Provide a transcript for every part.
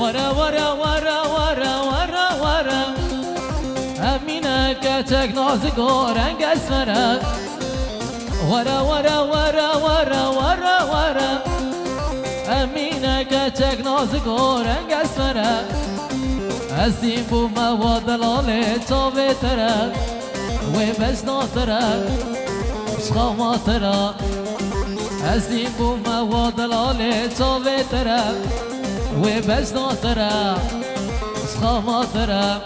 ورا ورا ورا ورا ورا ورا امینه که تک نازگار رنگ اسمره ورا ورا ورا ورا ورا ورا امینه که تک نازگار رنگ اسمره از این بو مواد لاله تا بهتره و بس ناتره شخاماتره از این بو مواد لاله تا بهتره و بس ناتره شخاماتره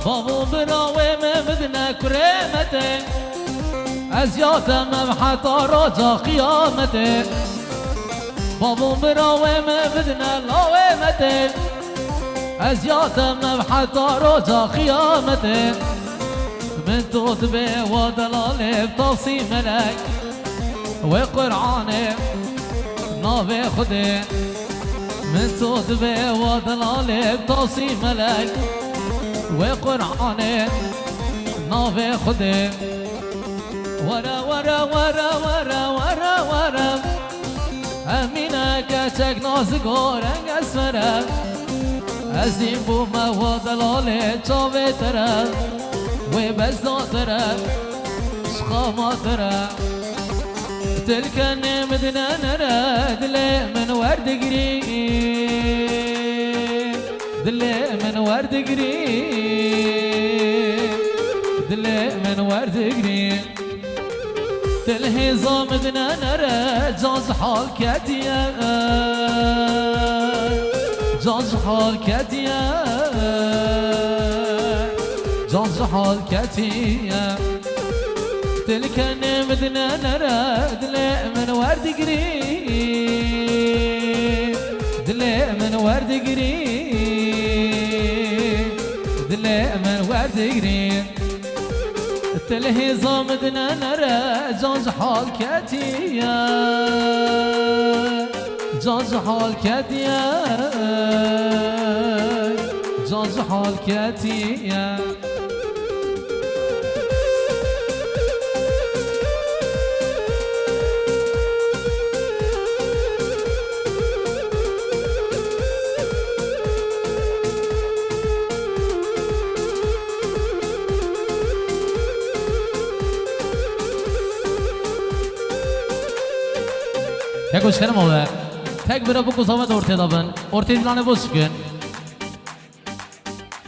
بابو برا و مبدنا كريمته ازيات مبحث رجا قيامته بابو برا و مبدنا لاومته ازيات مبحث رجا قيامته من توت به ودلال بطاسي ملك وقرآن نابي خده من توت به ودلال بطاسي ملك وقرآن ناف خده ورا ورا ورا ورا ورا ورا امینه که تک نازگارنگ اسمره از این بو مواد لاله تا بهتره و بزداتره شخاماتره تلك نمدنا نرى دلي من ورد قريب دلي من ورد قريب دلي من ورد قريب تلهي زامدنا نرى جاز حال كاتيا جاز حال كاتيا جاز حال كاتيا تلك نمدنا نرى دلي من ورد قريب دلي من ورد قريب دلي من ورد قريب تلهي زامدنا نرى جاز حال كاتيا جاز حال كاتيا جاز حال كاتيا تکوش کنم آوه تک برا بکو زامد ارتی دابن ارتی دلانه بوش کن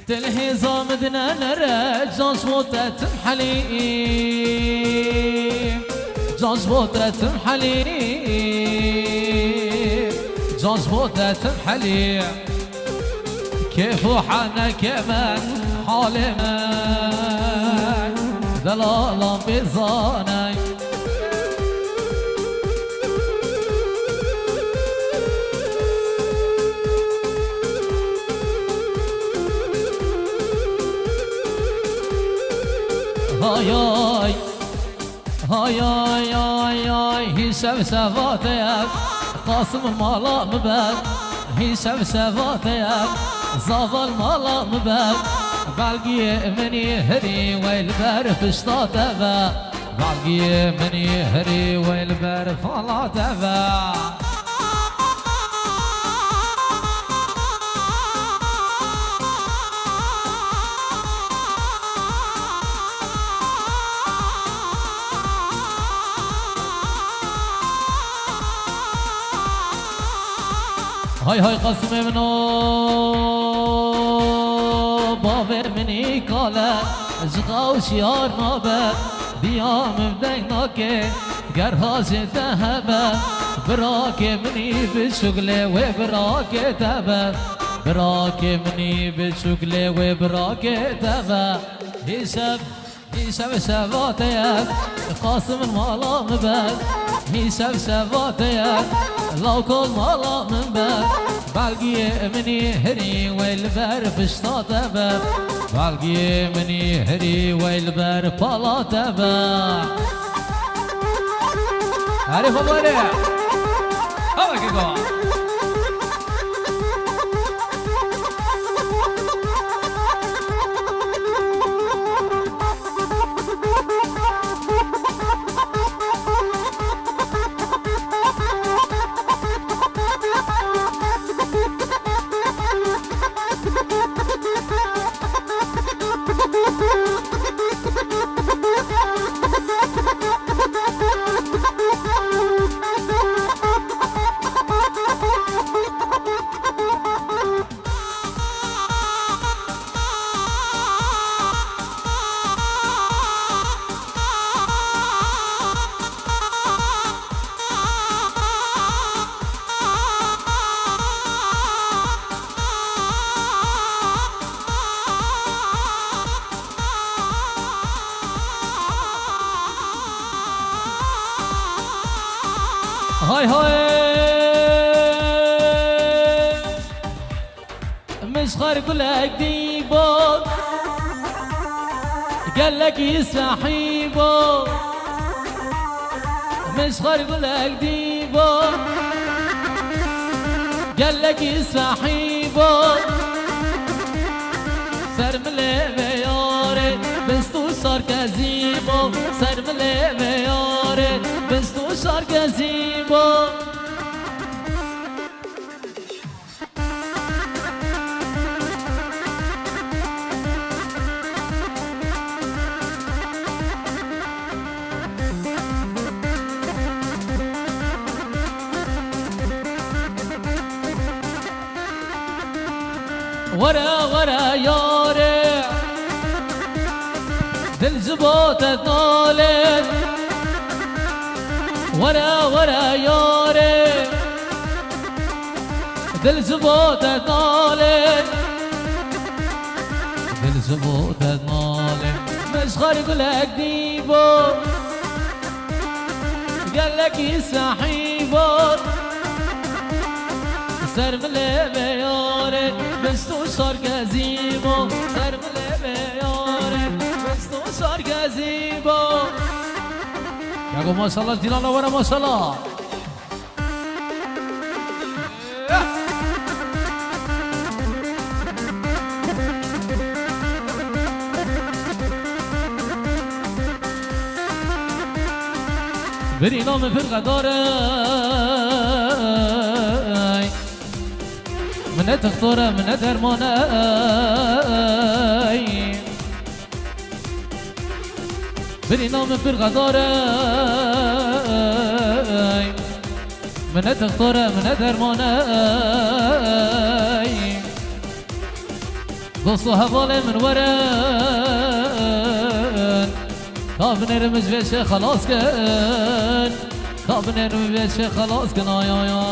تلهی زامدنا نره جانش بودتم حلیم جانش بودتم حلیم جانش بودتم حلیم كيف وحنا كمان حال من دلالا بزاني هاي هاي هاي هاي هاي هاي هشام سفاتيك قاسم المالا مباد هشام سفاتيك زاف المالا مباد بلقي مني هري والبر فشطاتها بلقي مني هري والبر فلاتها هاي هاي قسم منو باور مني كالا جغاو شيار نابت ديام بديناك قرهاش تهبت براك مني بالشغلة وبراك تهبت براك مني بالشغلة وبراك تهبت هيشب شباتيك قاسم المالا مبت هيشب شباتيك لو كل مالا من باب بالقي مني هري والبر فشتا تبا بالقي مني هري والبر بالا تبا عارف أبوري هلا كيكو هاي هاي مش خارق لك ديبو قال لك يسحيبو مش خارق لك ديبو قال لك يسحيبو سرمله بياره بس تو صار كزيبو سرمله بياره بس تو صار كزيبو ورا ورا ياري دل زبوتت نالت ورا ورا ياري دل زبوتت نالت دل زبوتت نالت مش خارق لك ديبو قال لك يسحيبو سرمله بياره بس تو صار كزيبو سرمله بياره بس تو صار كزيبو يا ما شاء الله تيرانا ورا ما شاء الله بري نام فرقة داري من تختاره من درماني بري نام فرقة داري من تختاره من درماني دوستو حواله من ورن تا بنرمج بشه خلاص کن تا بنرمج بشه خلاص کن آیا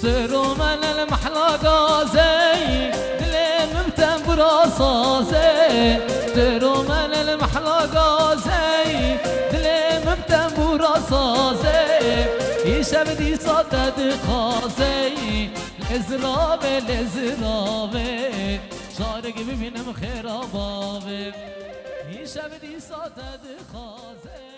سرو من المحلا قازي دلي مبتن براسازي سرو من المحلا قازي دلي مبتن براسازي يشبدي صدد خازي الازرابي الازرابي شارق ببینم خرابابه يشبدي صدد خازي